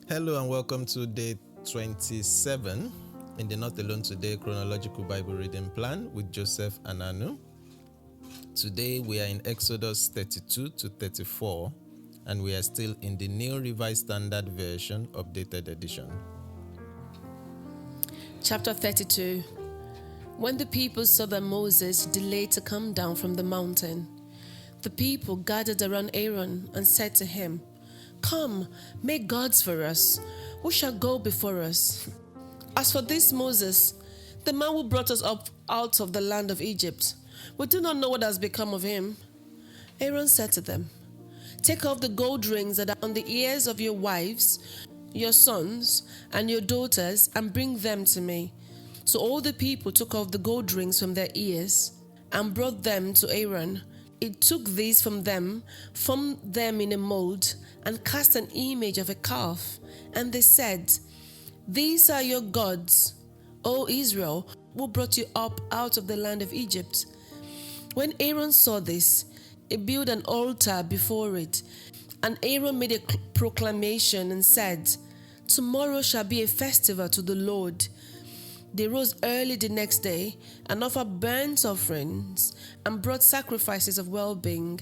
Hello and welcome to day 27 in the Not Alone Today Chronological Bible Reading Plan with Joseph and Anu. Today we are in Exodus 32 to 34 and we are still in the New Revised Standard Version Updated Edition. Chapter 32. When the people saw that Moses delayed to come down from the mountain, the people gathered around Aaron and said to him, "Come, make gods for us. Who shall go before us? As for this Moses, the man who brought us up out of the land of Egypt, we do not know what has become of him." Aaron said to them, "Take off the gold rings that are on the ears of your wives, your sons, and your daughters, and bring them to me." So all the people took off the gold rings from their ears and brought them to Aaron. He took these from them, formed them in a mold, and cast an image of a calf. And they said, "These are your gods, O Israel, who brought you up out of the land of Egypt." When Aaron saw this, he built an altar before it. And Aaron made a proclamation and said, "Tomorrow shall be a festival to the Lord." They rose early the next day and offered burnt offerings and brought sacrifices of well-being.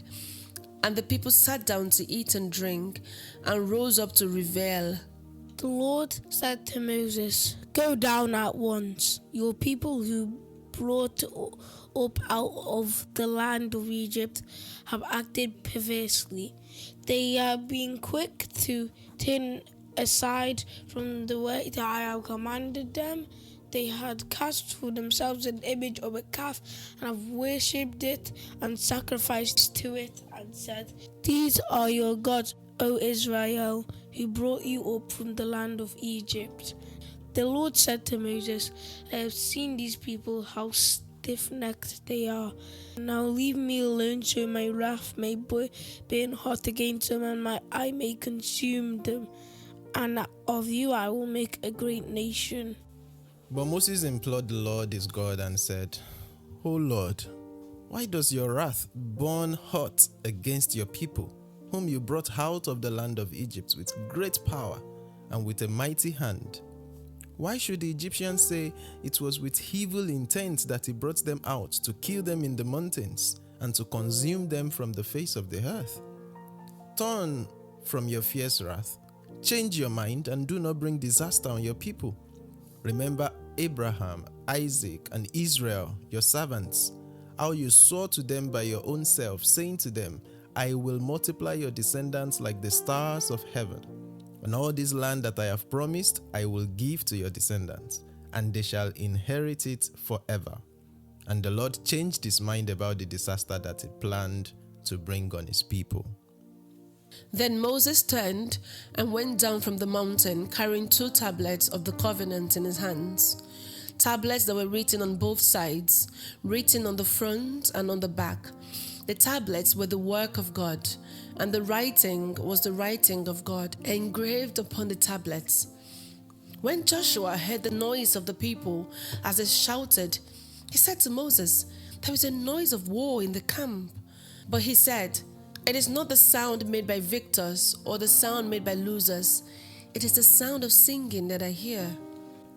And the people sat down to eat and drink and rose up to revel. The Lord said to Moses, "Go down at once. Your people who brought up out of the land of Egypt have acted perversely. They have been quick to turn aside from the way that I have commanded them. They had cast for themselves an image of a calf and have worshipped it and sacrificed to it and said, 'These are your gods, O Israel, who brought you up from the land of Egypt.' The Lord said to Moses, 'I have seen these people, how stiff-necked they are. Now leave me alone so my wrath may burn hot against them and my eye may consume them. And of you I will make a great nation.'" But Moses implored the Lord his God and said, "O Lord, why does your wrath burn hot against your people, whom you brought out of the land of Egypt with great power and with a mighty hand? Why should the Egyptians say it was with evil intent that he brought them out to kill them in the mountains and to consume them from the face of the earth? Turn from your fierce wrath, change your mind, and do not bring disaster on your people. Remember Abraham, Isaac, and Israel, your servants, how you swore to them by your own self, saying to them, 'I will multiply your descendants like the stars of heaven. And all this land that I have promised, I will give to your descendants, and they shall inherit it forever.' And the Lord changed his mind about the disaster that he planned to bring on his people." Then Moses turned and went down from the mountain, carrying 2 tablets of the covenant in his hands. Tablets that were written on both sides, written on the front and on the back. The tablets were the work of God, and the writing was the writing of God, engraved upon the tablets. When Joshua heard the noise of the people as they shouted, he said to Moses, "There is a noise of war in the camp." But he said, "It is not the sound made by victors or the sound made by losers. It is the sound of singing that I hear."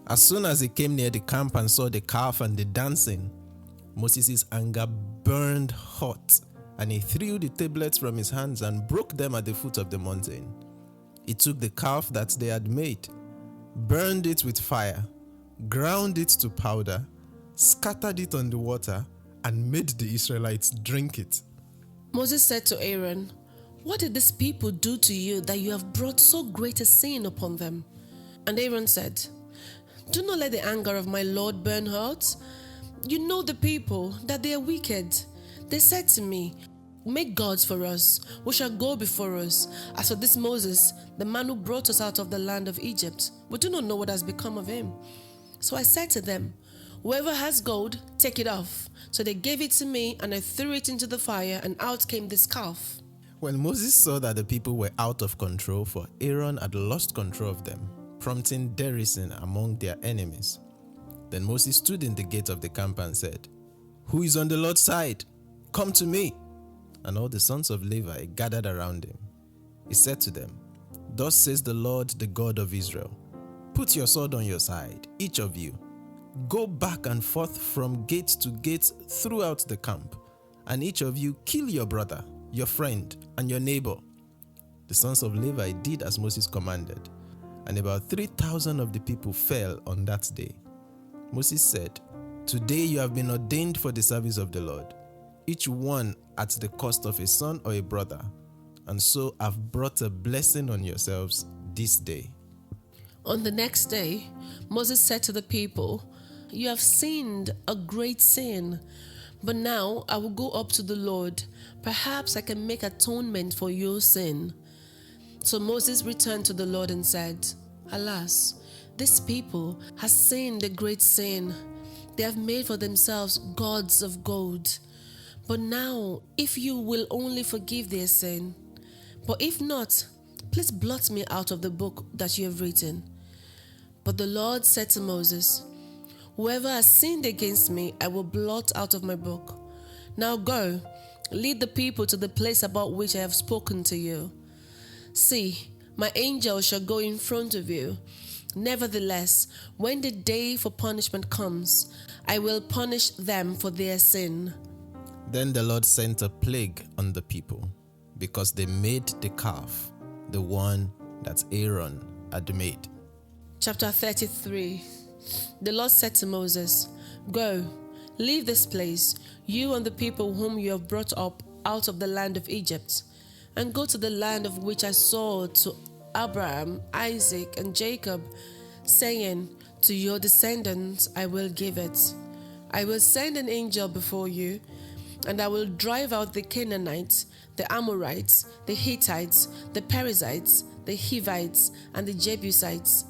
As soon as he came near the camp and saw the calf and the dancing, Moses' anger burned hot, and he threw the tablets from his hands and broke them at the foot of the mountain. He took the calf that they had made, burned it with fire, ground it to powder, scattered it on the water, and made the Israelites drink it. Moses said to Aaron, "What did these people do to you that you have brought so great a sin upon them?" And Aaron said, "Do not let the anger of my Lord burn hot. You know the people, that they are wicked. They said to me, 'Make gods for us, who shall go before us.' As for this Moses, the man who brought us out of the land of Egypt, we do not know what has become of him." So I said to them, 'Whoever has gold, take it off.' So they gave it to me, and I threw it into the fire, and out came this calf." When Moses saw that the people were out of control, for Aaron had lost control of them, prompting derision among their enemies, then Moses stood in the gate of the camp and said, "Who is on the Lord's side? Come to me." And all the sons of Levi gathered around him. He said to them, Thus says the Lord, the God of Israel, put your sword on your side, each of you. Go back and forth from gate to gate throughout the camp, and each of you kill your brother, your friend, and your neighbor. The sons of Levi did as Moses commanded, and about 3,000 of the people fell on that day. Moses said, Today you have been ordained for the service of the Lord, each one at the cost of a son or a brother, and so have brought a blessing on yourselves this day. On the next day, Moses said to the people, You have sinned a great sin, but now I will go up to the Lord. Perhaps I can make atonement for your sin. So Moses returned to the Lord and said, Alas, this people has sinned a great sin. They have made for themselves gods of gold. But now, if you will only forgive their sin, but if not, please blot me out of the book that you have written. But the Lord said to Moses, Whoever has sinned against me, I will blot out of my book. Now go, lead the people to the place about which I have spoken to you. See, my angel shall go in front of you. Nevertheless, when the day for punishment comes, I will punish them for their sin. Then the Lord sent a plague on the people, because they made the calf, the one that Aaron had made. Chapter 33. The Lord said to Moses, Go, leave this place, you and the people whom you have brought up out of the land of Egypt, and go to the land of which I swore to Abraham, Isaac, and Jacob, saying, To your descendants I will give it. I will send an angel before you, and I will drive out the Canaanites, the Amorites, the Hittites, the Perizzites, the Hivites, and the Jebusites.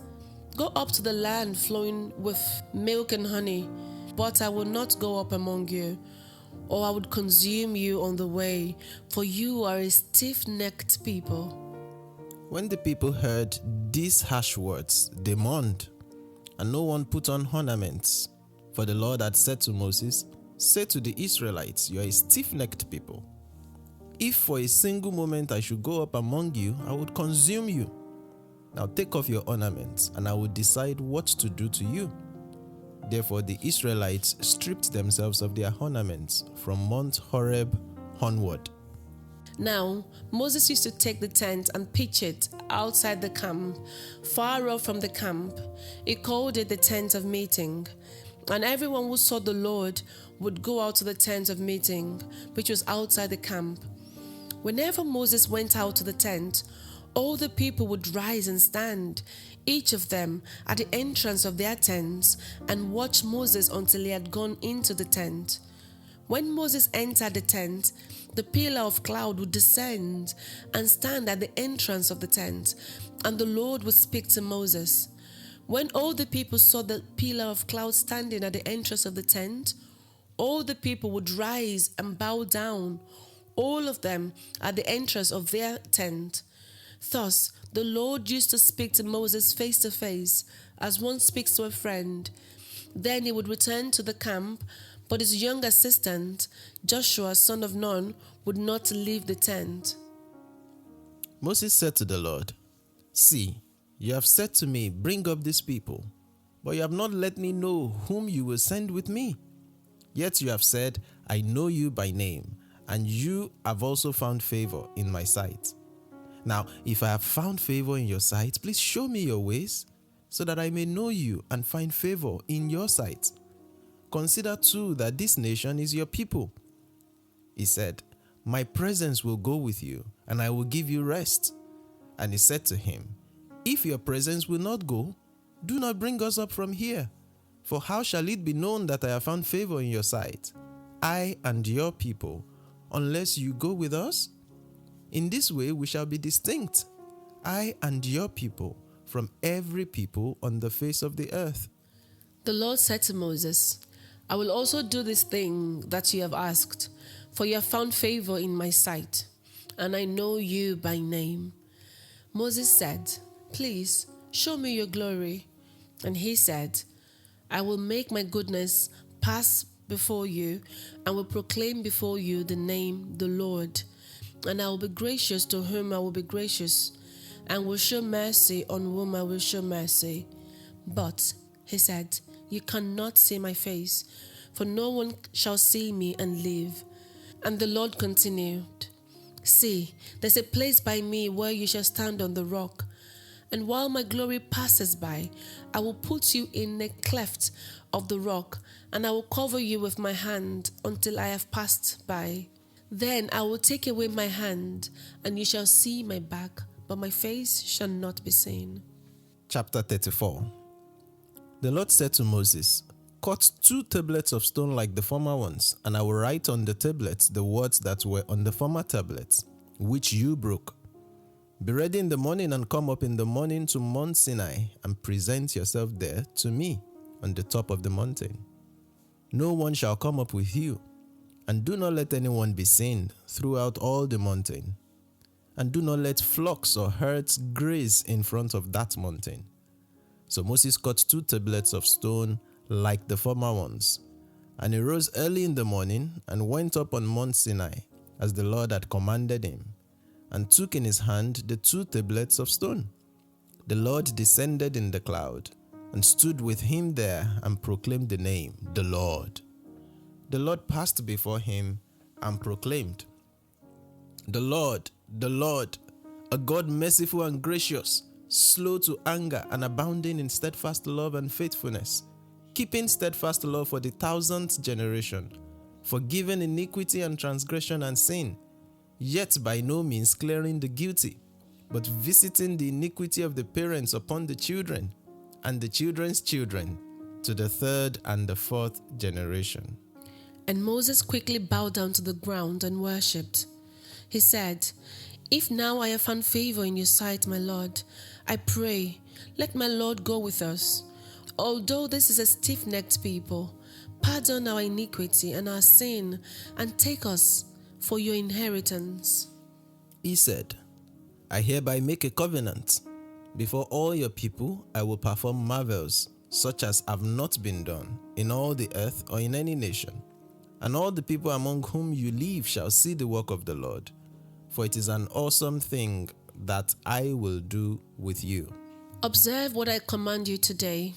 Go up to the land flowing with milk and honey, but I will not go up among you, or I would consume you on the way, for you are a stiff-necked people. When the people heard these harsh words, they mourned, and no one put on ornaments. For the Lord had said to Moses, Say to the Israelites, You are a stiff-necked people. If for a single moment I should go up among you, I would consume you. Now take off your ornaments, and I will decide what to do to you. Therefore the Israelites stripped themselves of their ornaments from Mount Horeb onward. Now Moses used to take the tent and pitch it outside the camp, far off from the camp. He called it the tent of meeting. And everyone who saw the Lord would go out to the tent of meeting, which was outside the camp. Whenever Moses went out to the tent, all the people would rise and stand, each of them at the entrance of their tents, and watch Moses until he had gone into the tent. When Moses entered the tent, the pillar of cloud would descend and stand at the entrance of the tent, and the Lord would speak to Moses. When all the people saw the pillar of cloud standing at the entrance of the tent, all the people would rise and bow down, all of them at the entrance of their tent. Thus, the Lord used to speak to Moses face to face, as one speaks to a friend. Then he would return to the camp, but his young assistant, Joshua, son of Nun, would not leave the tent. Moses said to the Lord, See, you have said to me, Bring up these people, but you have not let me know whom you will send with me. Yet you have said, I know you by name, and you have also found favor in my sight. Now, if I have found favor in your sight, please show me your ways, so that I may know you and find favor in your sight. Consider too that this nation is your people. He said, My presence will go with you, and I will give you rest. And he said to him, If your presence will not go, do not bring us up from here. For how shall it be known that I have found favor in your sight, I and your people, unless you go with us? In this way we shall be distinct, I and your people, from every people on the face of the earth. The Lord said to Moses, I will also do this thing that you have asked, for you have found favor in my sight, and I know you by name. Moses said, Please, show me your glory. And he said, I will make my goodness pass before you, and will proclaim before you the name, the Lord. And I will be gracious to whom I will be gracious, and will show mercy on whom I will show mercy. But, he said, you cannot see my face, for no one shall see me and live. And the Lord continued, see, there's a place by me where you shall stand on the rock. And while my glory passes by, I will put you in a cleft of the rock, and I will cover you with my hand until I have passed by. Then I will take away my hand, and you shall see my back, but my face shall not be seen. Chapter 34. The Lord said to Moses, cut 2 tablets of stone like the former ones, and I will write on the tablets the words that were on the former tablets, which you broke. Be ready in the morning and come up in the morning to Mount Sinai and present yourself there to me on the top of the mountain. No one shall come up with you, and do not let anyone be seen throughout all the mountain. And do not let flocks or herds graze in front of that mountain. So Moses cut 2 tablets of stone like the former ones. And he rose early in the morning and went up on Mount Sinai, as the Lord had commanded him, and took in his hand the 2 tablets of stone. The Lord descended in the cloud, and stood with him there, and proclaimed the name, the Lord. The Lord passed before him, and proclaimed, the Lord, a God merciful and gracious, slow to anger and abounding in steadfast love and faithfulness, keeping steadfast love for the 1,000th generation, forgiving iniquity and transgression and sin, yet by no means clearing the guilty, but visiting the iniquity of the parents upon the children, and the children's children, to the 3rd and the 4th generation. And Moses quickly bowed down to the ground and worshipped. He said, if now I have found favor in your sight, my Lord, I pray, let my Lord go with us. Although this is a stiff-necked people, pardon our iniquity and our sin, and take us for your inheritance. He said, I hereby make a covenant. Before all your people I will perform marvels, such as have not been done in all the earth or in any nation. And all the people among whom you live shall see the work of the Lord. For it is an awesome thing that I will do with you. Observe what I command you today.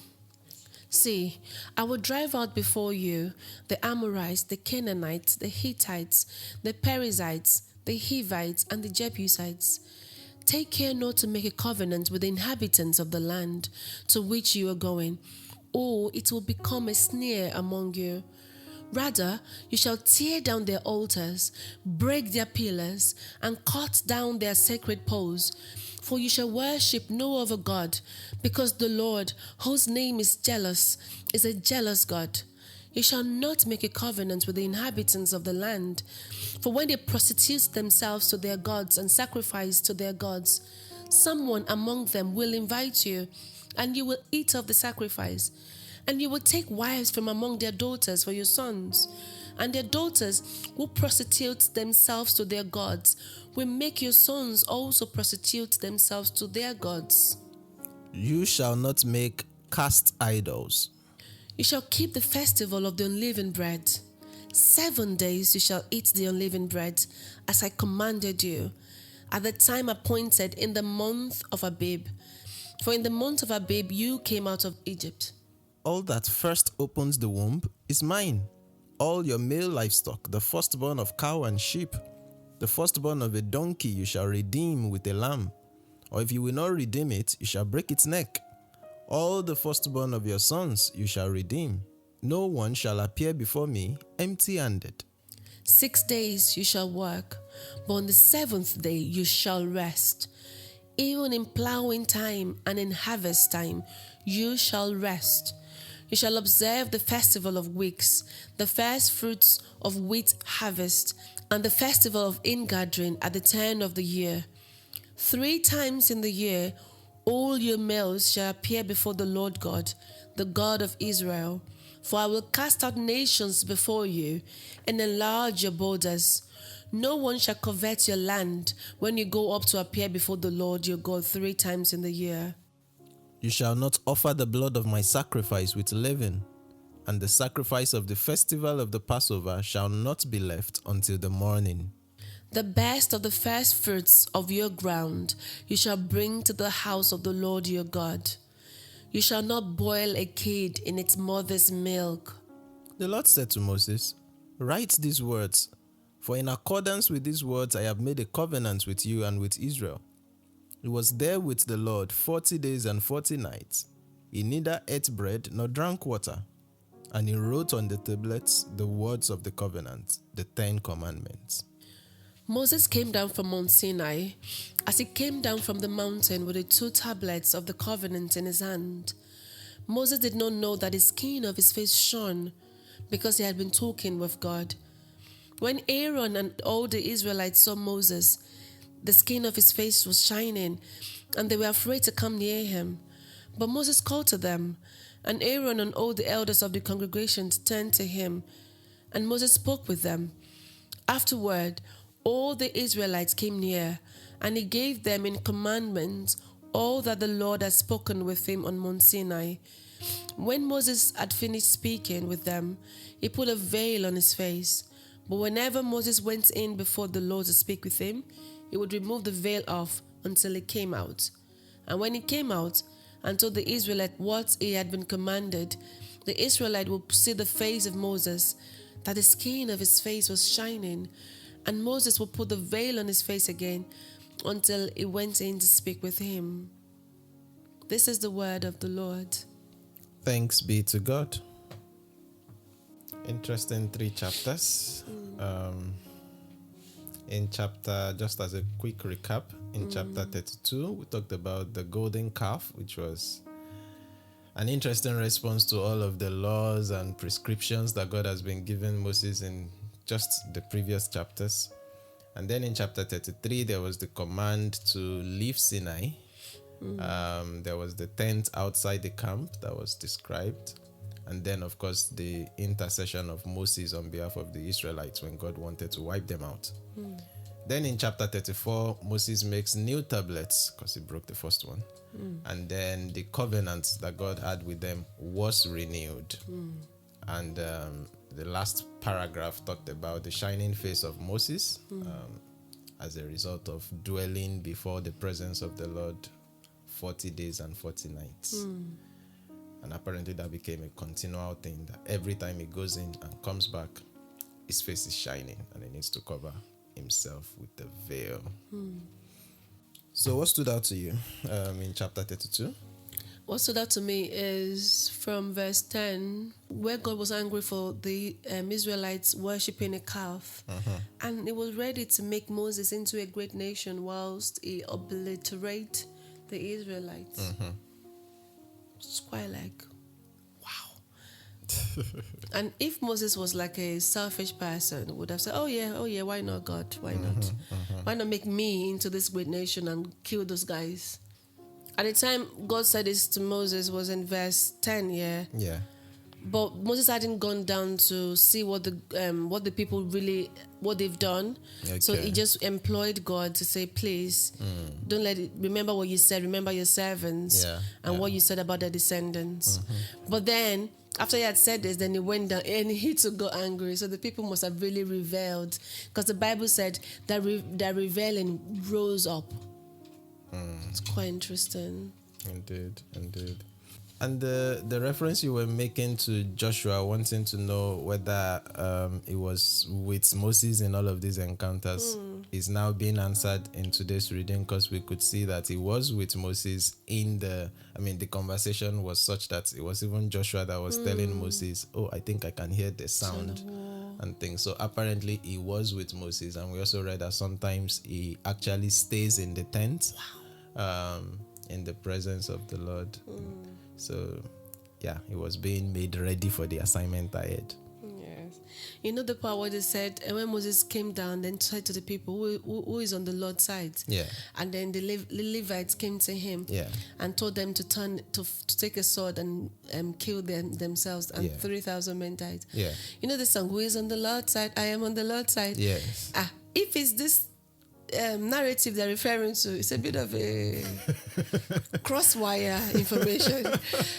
See, I will drive out before you the Amorites, the Canaanites, the Hittites, the Perizzites, the Hivites, and the Jebusites. Take care not to make a covenant with the inhabitants of the land to which you are going, or it will become a snare among you. Rather, you shall tear down their altars, break their pillars, and cut down their sacred poles. For you shall worship no other God, because the Lord, whose name is jealous, is a jealous God. You shall not make a covenant with the inhabitants of the land. For when they prostitute themselves to their gods and sacrifice to their gods, someone among them will invite you, and you will eat of the sacrifice. And you will take wives from among their daughters for your sons, and their daughters who prostitute themselves to their gods will make your sons also prostitute themselves to their gods. You shall not make cast idols. You shall keep the festival of the unleavened bread. 7 days you shall eat the unleavened bread, as I commanded you, at the time appointed in the month of Abib. For in the month of Abib you came out of Egypt. All that first opens the womb is mine. All your male livestock, the firstborn of cow and sheep, the firstborn of a donkey you shall redeem with a lamb. Or if you will not redeem it, you shall break its neck. All the firstborn of your sons you shall redeem. No one shall appear before me empty-handed. 6 days you shall work, but on the 7th day you shall rest. Even in plowing time and in harvest time you shall rest. You shall observe the festival of weeks, the first fruits of wheat harvest, and the festival of ingathering at the turn of the year. 3 times in the year all your males shall appear before the Lord God, the God of Israel. For I will cast out nations before you and enlarge your borders. No one shall covet your land when you go up to appear before the Lord your God 3 times in the year. You shall not offer the blood of my sacrifice with leaven, and the sacrifice of the festival of the Passover shall not be left until the morning. The best of the first fruits of your ground you shall bring to the house of the Lord your God. You shall not boil a kid in its mother's milk. The Lord said to Moses, "Write these words, for in accordance with these words I have made a covenant with you and with Israel." He was there with the Lord 40 days and 40 nights. He neither ate bread nor drank water. And he wrote on the tablets the words of the covenant, the 10 commandments. Moses came down from Mount Sinai as he came down from the mountain with the 2 tablets of the covenant in his hand. Moses did not know that the skin of his face shone because he had been talking with God. When Aaron and all the Israelites saw Moses, the skin of his face was shining, and they were afraid to come near him. But Moses called to them, and Aaron and all the elders of the congregation turned to him, and Moses spoke with them. Afterward, all the Israelites came near, and he gave them in commandment all that the Lord had spoken with him on Mount Sinai. When Moses had finished speaking with them, he put a veil on his face. But whenever Moses went in before the Lord to speak with him, he would remove the veil off until he came out. And when he came out and told the Israelite what he had been commanded, the Israelite would see the face of Moses, that the skin of his face was shining. And Moses would put the veil on his face again until he went in to speak with him. This is the word of the Lord. Thanks be to God. Interesting 3 chapters. In chapter, just as a quick recap, in chapter 32, we talked about the golden calf, which was an interesting response to all of the laws and prescriptions that God has been giving Moses in just the previous chapters. And then in chapter 33, there was the command to leave Sinai. There was the tent outside the camp that was described. And then, of course, the intercession of Moses on behalf of the Israelites when God wanted to wipe them out. Then in chapter 34, Moses makes new tablets because he broke the first one. And then the covenant that God had with them was renewed. And the last paragraph talked about the shining face of Moses as a result of dwelling before the presence of the Lord 40 days and 40 nights. And apparently that became a continual thing, that every time he goes in and comes back, his face is shining and he needs to cover himself with the veil. So what stood out to you in chapter 32? What stood out to me is from verse 10, where God was angry for the Israelites worshipping a calf. And he was ready to make Moses into a great nation whilst he obliterate the Israelites. It's quite like, wow. And if Moses was like a selfish person, would have said, oh yeah, why not, God? Why not? Why not make me into this great nation and kill those guys? At the time God said this to Moses was in verse 10, Yeah. But Moses hadn't gone down to see what the people really, what they've done. Okay. So he just employed God to say, please, don't let it, remember what you said, remember your servants and what you said about their descendants. But then, after he had said this, then he went down and he too got angry. So the people must have really rebelled, because the Bible said that that rebellion rose up. It's quite interesting. Indeed. And the reference you were making to Joshua wanting to know whether it was with Moses in all of these encounters is now being answered in today's reading, because we could see that he was with Moses the conversation was such that it was even Joshua that was telling Moses, oh, I think I can hear the sound and things. So apparently he was with Moses. And we also read that sometimes he actually stays in the tent in the presence of the Lord. So, yeah, he was being made ready for the assignment ahead. Yes. You know the part where they said, and when Moses came down, then said to the people, who is on the Lord's side? Yeah. And then the Levites came to him and told them to take a sword and kill themselves, and 3,000 men died. Yeah. You know the song, who is on the Lord's side? I am on the Lord's side. Yes. If it's this narrative they're referring to is a bit of a crosswire information,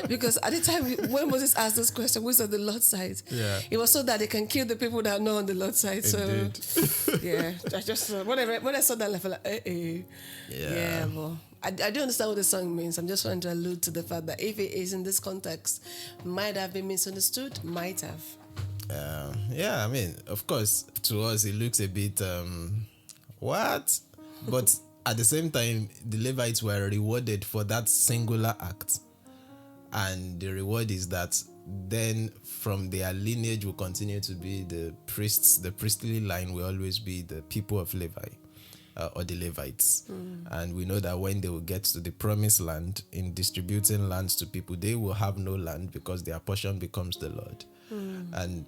because at the time when Moses asked this question, who's on the Lord's side? Yeah. It was so that they can kill the people that are not on the Lord's side. Indeed. So yeah, I just when I saw that, I felt like, yeah, well, I don't understand what the song means. I'm just trying to allude to the fact that if it is in this context, might have been misunderstood, might have. Yeah, I mean, of course, to us it looks a bit what? But at the same time, the Levites were rewarded for that singular act. And the reward is that then from their lineage will continue to be the priests. The priestly line will always be the people of Levi, or the Levites. And we know that when they will get to the promised land, in distributing lands to people, they will have no land because their portion becomes the Lord. And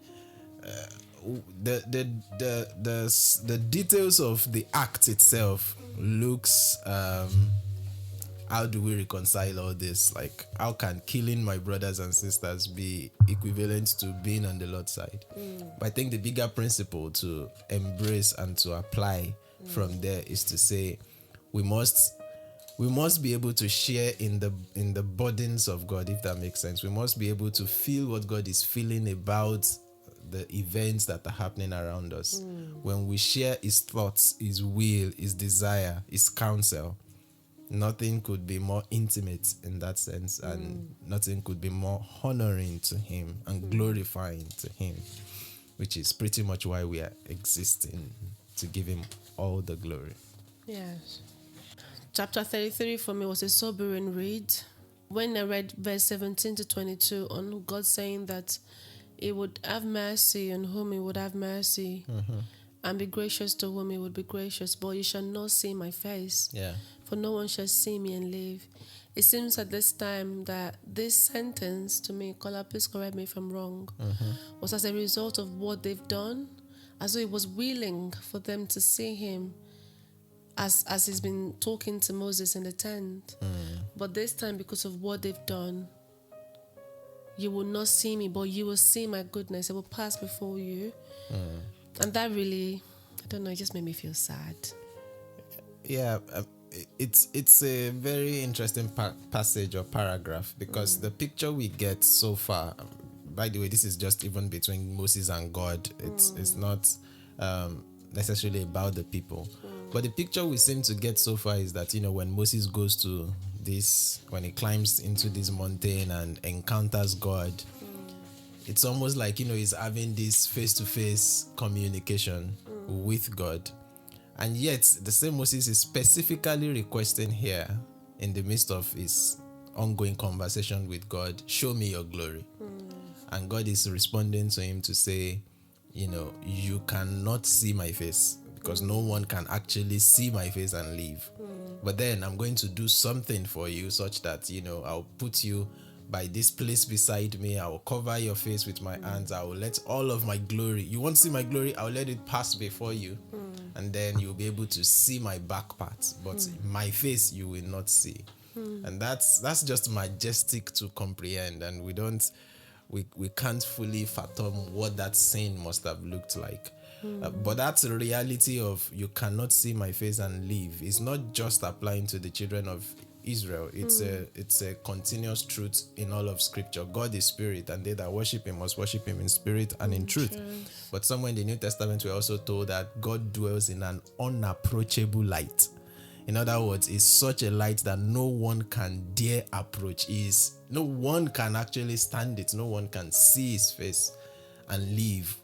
the details of the act itself looks, how do we reconcile all this? Like, how can killing my brothers and sisters be equivalent to being on the Lord's side? But I think the bigger principle to embrace and to apply from there is to say we must be able to share in the burdens of God, if that makes sense. We must be able to feel what God is feeling about the events that are happening around us. When we share his thoughts, his will, his desire, his counsel, nothing could be more intimate in that sense, and nothing could be more honoring to him and glorifying to him, which is pretty much why we are existing, to give him all the glory. Yes. Chapter 33 for me was a sobering read. When I read verse 17 to 22 on God saying that he would have mercy on whom he would have mercy, and be gracious to whom he would be gracious, but you shall not see my face. Yeah. For no one shall see me and live. It seems at this time that this sentence to me, Kola, please correct me if I'm wrong, was as a result of what they've done, as though he was willing for them to see him as he's been talking to Moses in the tent. But this time, because of what they've done, you will not see me, but you will see my goodness. It will pass before you. And that really, I don't know, it just made me feel sad. Yeah, it's a very interesting passage or paragraph, because the picture we get so far, by the way, this is just even between Moses and God. It's not necessarily about the people. But the picture we seem to get so far is that, when Moses goes to this, when he climbs into this mountain and encounters God, it's almost like, he's having this face-to-face communication with God. And yet, the same Moses is specifically requesting here, in the midst of his ongoing conversation with God, show me your glory. And God is responding to him to say, you cannot see my face, because no one can actually see my face and live. But then I'm going to do something for you such that, I'll put you by this place beside me. I will cover your face with my hands. I will let all of my glory. You want to see my glory? I'll let it pass before you. And then you'll be able to see my back parts. But my face you will not see. And that's just majestic to comprehend. And we can't fully fathom what that scene must have looked like. But that's the reality of you cannot see my face and live. It's not just applying to the children of Israel. It's a continuous truth in all of Scripture. God is spirit, and they that worship him must worship him in spirit and in truth. But somewhere in the New Testament, we're also told that God dwells in an unapproachable light. In other words, it's such a light that no one can dare approach. No one can actually stand it. No one can see his face and live.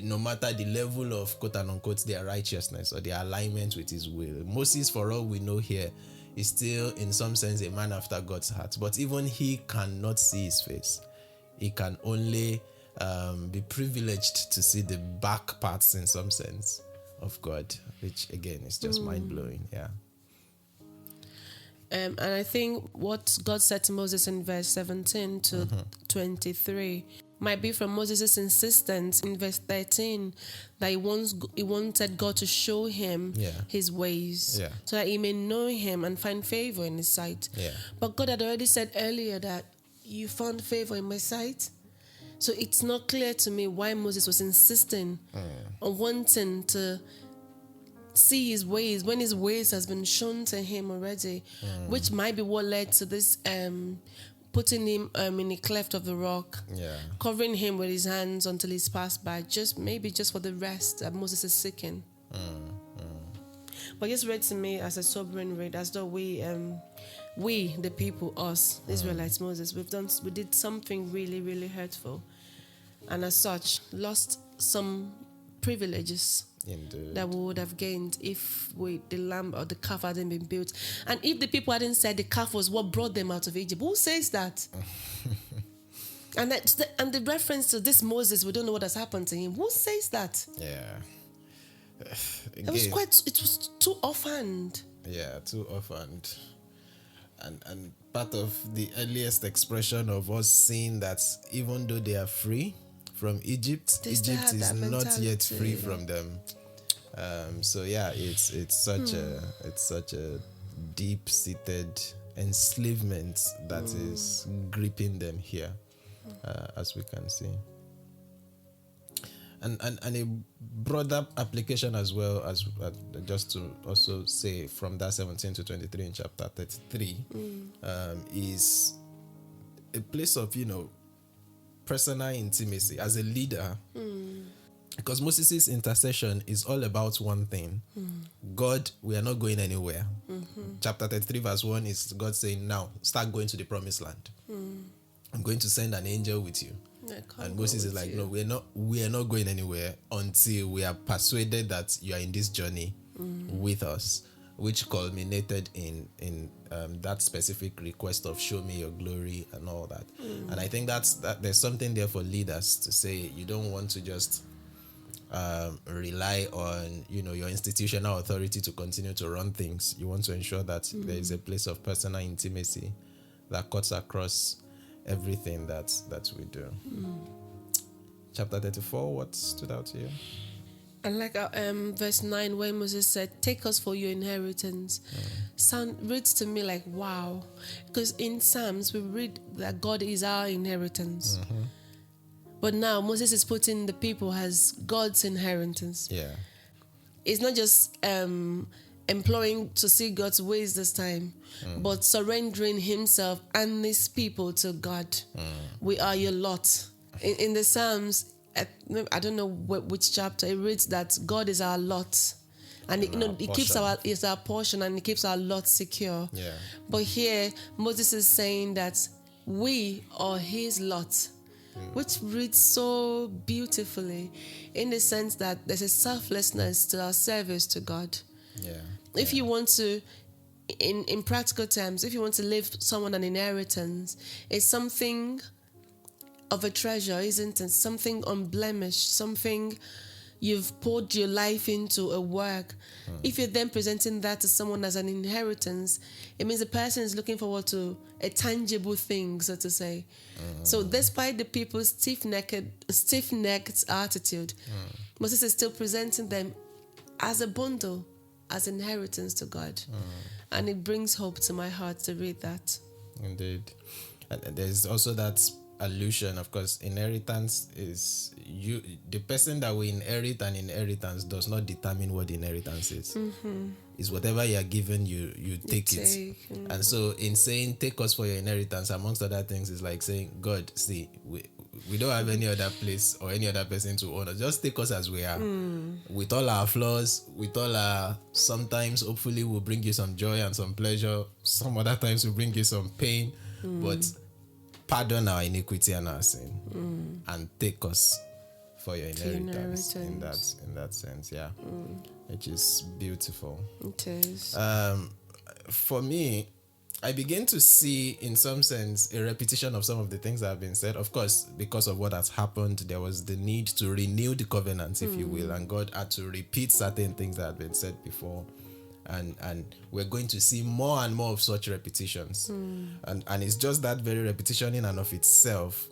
No matter the level of quote and unquote their righteousness or their alignment with his will. Moses, for all we know here, is still in some sense a man after God's heart. But even he cannot see his face. He can only be privileged to see the back parts in some sense of God, which again is just mind-blowing. Yeah. And I think what God said to Moses in verse 17 to 23 might be from Moses' insistence in verse 13 that he wanted God to show him his ways so that he may know him and find favor in his sight. But God had already said earlier that you found favor in my sight. So it's not clear to me why Moses was insisting on wanting to see his ways, when his ways has been shown to him already, which might be what led to this putting him in a cleft of the rock, covering him with his hands until he's passed by, just for the rest that Moses is seeking. But just read to me as a sobering read, as though we the people, us Israelites, Moses, we did something really, really hurtful, and as such lost some privileges. Indeed. That we would have gained if the lamb or the calf hadn't been built. And if the people hadn't said the calf was what brought them out of Egypt, who says that? and the reference to this Moses, we don't know what has happened to him. Who says that? Yeah. It was too offhand. Yeah, too offhand. And part of the earliest expression of us seeing that even though they are free from Egypt, Egypt is not yet free from them. So yeah, it's such a deep-seated enslavement that is gripping them here, as we can see. And a broader application as well, as just to also say from that 17 to 23 in chapter 33, is a place of, personal intimacy as a leader. Because Moses' intercession is all about one thing. God, we are not going anywhere. Chapter 33 verse 1 is God saying, now start going to the promised land. I'm going to send an angel with you. And Moses is like, no, we are not going anywhere until we are persuaded that you are in this journey with us, which culminated in that specific request of show me your glory and all that. And I think that there's something there for leaders to say, you don't want to just rely on your institutional authority to continue to run things. You want to ensure that there is a place of personal intimacy that cuts across everything that we do. Chapter 34, what stood out to you? And like verse 9, where Moses said, take us for your inheritance, reads to me like, wow. Because in Psalms, we read that God is our inheritance. But now Moses is putting the people as God's inheritance. Yeah. It's not just employing to see God's ways this time, but surrendering himself and his people to God. We are your lot. In the Psalms, I don't know which chapter, it reads that God is our lot. And he keeps our portion, and he keeps our lot secure. Yeah. But here, Moses is saying that we are his lot, which reads so beautifully in the sense that there's a selflessness to our service to God. Yeah. If you want to, in practical terms, if you want to leave someone an inheritance, it's something of a treasure, isn't it? Something unblemished, something you've poured your life into, a work. If you're then presenting that to someone as an inheritance, it means the person is looking forward to a tangible thing, so to say. So despite the people's stiff-necked attitude, Moses is still presenting them as a bundle, as inheritance to God. And it brings hope to my heart to read that. Indeed. And there's also that allusion, of course. Inheritance is the person that will inherit an inheritance does not determine what the inheritance is. It's whatever you are given, you take it. And so in saying take us for your inheritance, amongst other things, is like saying, God, see, we don't have any other place or any other person to honor. Just take us as we are, with all our flaws, with all our, sometimes hopefully we'll bring you some joy and some pleasure, some other times we'll bring you some pain, but pardon our iniquity and our sin, and take us for your inheritance. In that sense, yeah, which is beautiful. It is. For me, I begin to see, in some sense, a repetition of some of the things that have been said. Of course, because of what has happened, there was the need to renew the covenant, if you will, and God had to repeat certain things that had been said before. And we're going to see more and more of such repetitions. And it's just that very repetition in and of itself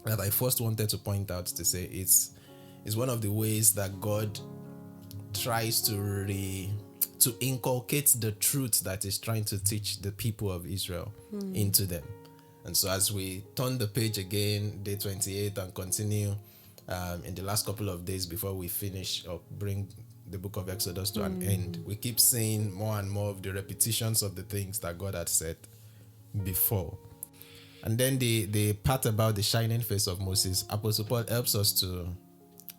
that I first wanted to point out, to say it's one of the ways that God tries to inculcate the truth that He's trying to teach the people of Israel into them. And so as we turn the page again, day 28, and continue in the last couple of days before we finish or bring the book of Exodus to an end. We keep seeing more and more of the repetitions of the things that God had said before. And then the part about the shining face of Moses, Apostle Paul helps us to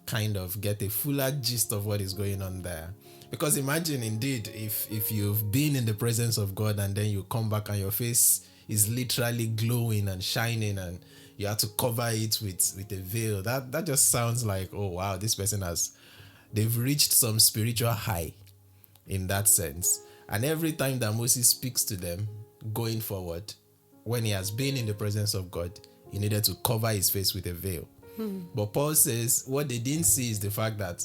kind of get a fuller gist of what is going on there. Because imagine indeed if you've been in the presence of God and then you come back and your face is literally glowing and shining and you have to cover it with a veil. That just sounds like, oh wow, this person they've reached some spiritual high in that sense. And every time that Moses speaks to them going forward, when he has been in the presence of God, he needed to cover his face with a veil. But Paul says what they didn't see is the fact that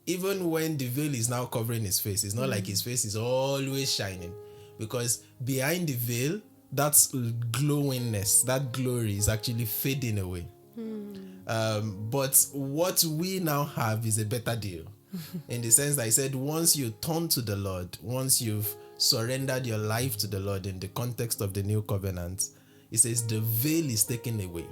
even when the veil is now covering his face, it's not like his face is always shining, because behind the veil, that glowingness, that glory is actually fading away. But what we now have is a better deal in the sense that he said, once you turn to the Lord, once you've surrendered your life to the Lord in the context of the new covenant, he says the veil is taken away.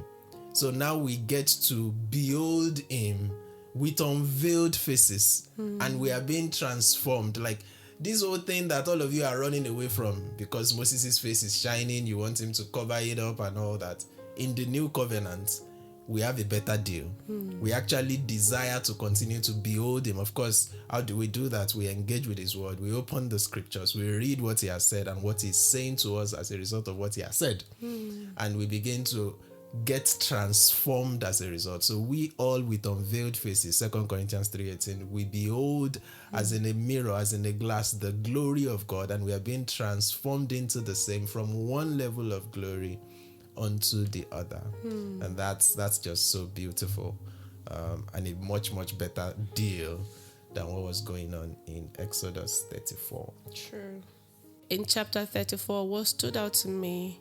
So now we get to behold him with unveiled faces, and we are being transformed. Like this whole thing that all of you are running away from because Moses' face is shining, you want him to cover it up and all that. In the new covenant, we have a better deal. We actually desire to continue to behold him. Of course, how do we do that? We engage with his word. We open the scriptures. We read what he has said and what he's saying to us as a result of what he has said. And we begin to get transformed as a result. So we all with unveiled faces, 2 Corinthians 3:18, we behold as in a mirror, as in a glass, the glory of God, and we are being transformed into the same from one level of glory onto the other. And that's just so beautiful, and a much, much better deal than what was going on in Exodus 34. True. In chapter 34, what stood out to me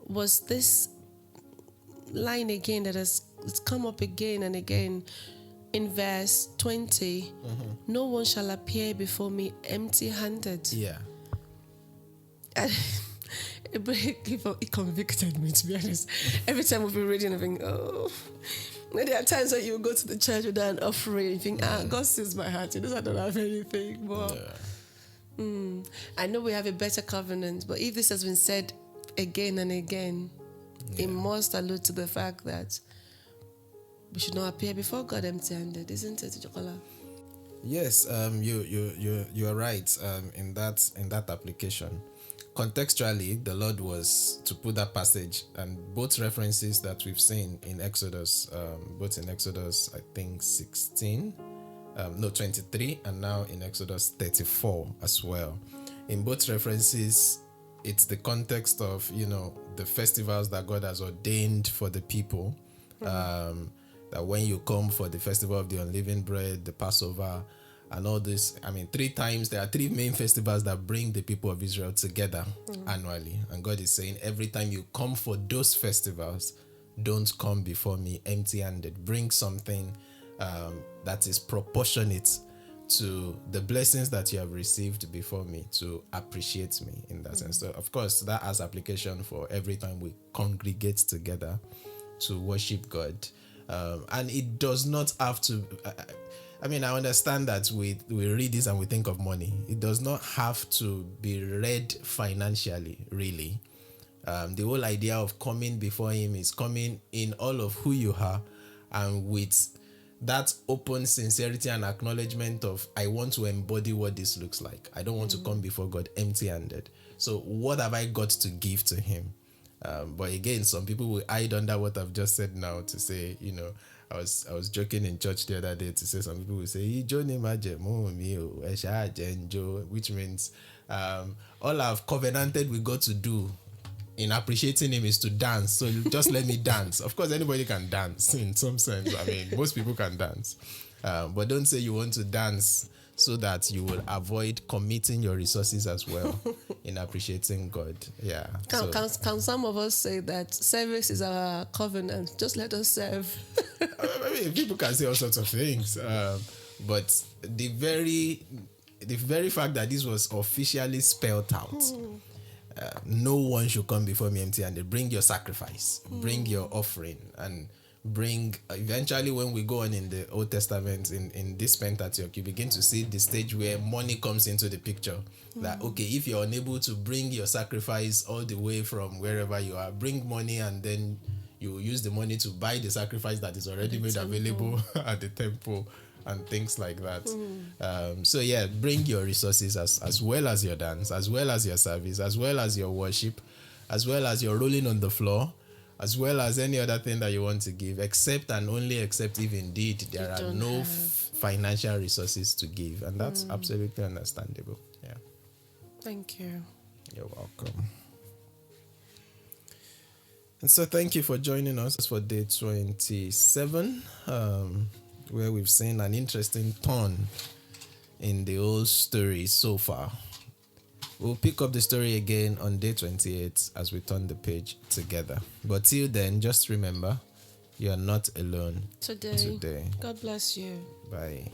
was this line again that has come up again and again in verse 20. No one shall appear before me empty-handed. Yeah. It convicted me, to be honest. Every time we've been reading, I think, oh. There are times that you go to the church without an offering, you think, God sees my heart. He knows I don't have anything. But I know we have a better covenant, but if this has been said again and again, it must allude to the fact that we should not appear before God empty-handed, isn't it, Jokola? Yes, you are right in that application. Contextually, the Lord was to put that passage and both references that we've seen in Exodus, both in Exodus, I think 23, and now in Exodus 34 as well. In both references, it's the context of, the festivals that God has ordained for the people. That when you come for the festival of the unleavened bread, the Passover, and all this, there are three main festivals that bring the people of Israel together annually. And God is saying, every time you come for those festivals, don't come before me empty-handed. Bring something that is proportionate to the blessings that you have received before me, to appreciate me in that sense. So, of course, that has application for every time we congregate together to worship God. And it does not have to... I understand that we read this and we think of money. It does not have to be read financially, really. The whole idea of coming before him is coming in all of who you are, and with that open sincerity and acknowledgement of, I want to embody what this looks like. I don't want to come before God empty-handed. So what have I got to give to him? But again, some people will hide under what I've just said now to say, I was joking in church the other day to say, some people will say, which means all I've covenanted with God to do in appreciating him is to dance. So just let me dance. Of course, anybody can dance in some sense. Most people can dance. But don't say you want to dance so that you will avoid committing your resources as well in appreciating God. Yeah. Can some of us say that service is our covenant? Just let us serve. People can say all sorts of things. But the very fact that this was officially spelled out, no one should come before me empty-handed. Bring your sacrifice, bring your offering, and bring, eventually when we go on in the Old Testament, in this Pentateuch, you begin to see the stage where money comes into the picture. That, okay, if you're unable to bring your sacrifice all the way from wherever you are, bring money, and then you use the money to buy the sacrifice that is already made available at the temple and things like that. So yeah, bring your resources as well as your dance, as well as your service, as well as your worship, as well as your rolling on the floor, as well as any other thing that you want to give, except and only except if indeed there are no financial resources to give. And that's absolutely understandable. Yeah. Thank you. You're welcome. And so thank you for joining us for day 27, where we've seen an interesting turn in the whole story so far. We'll pick up the story again on day 28 as we turn the page together. But till then, just remember, you are not alone Today. today. God bless you. Bye.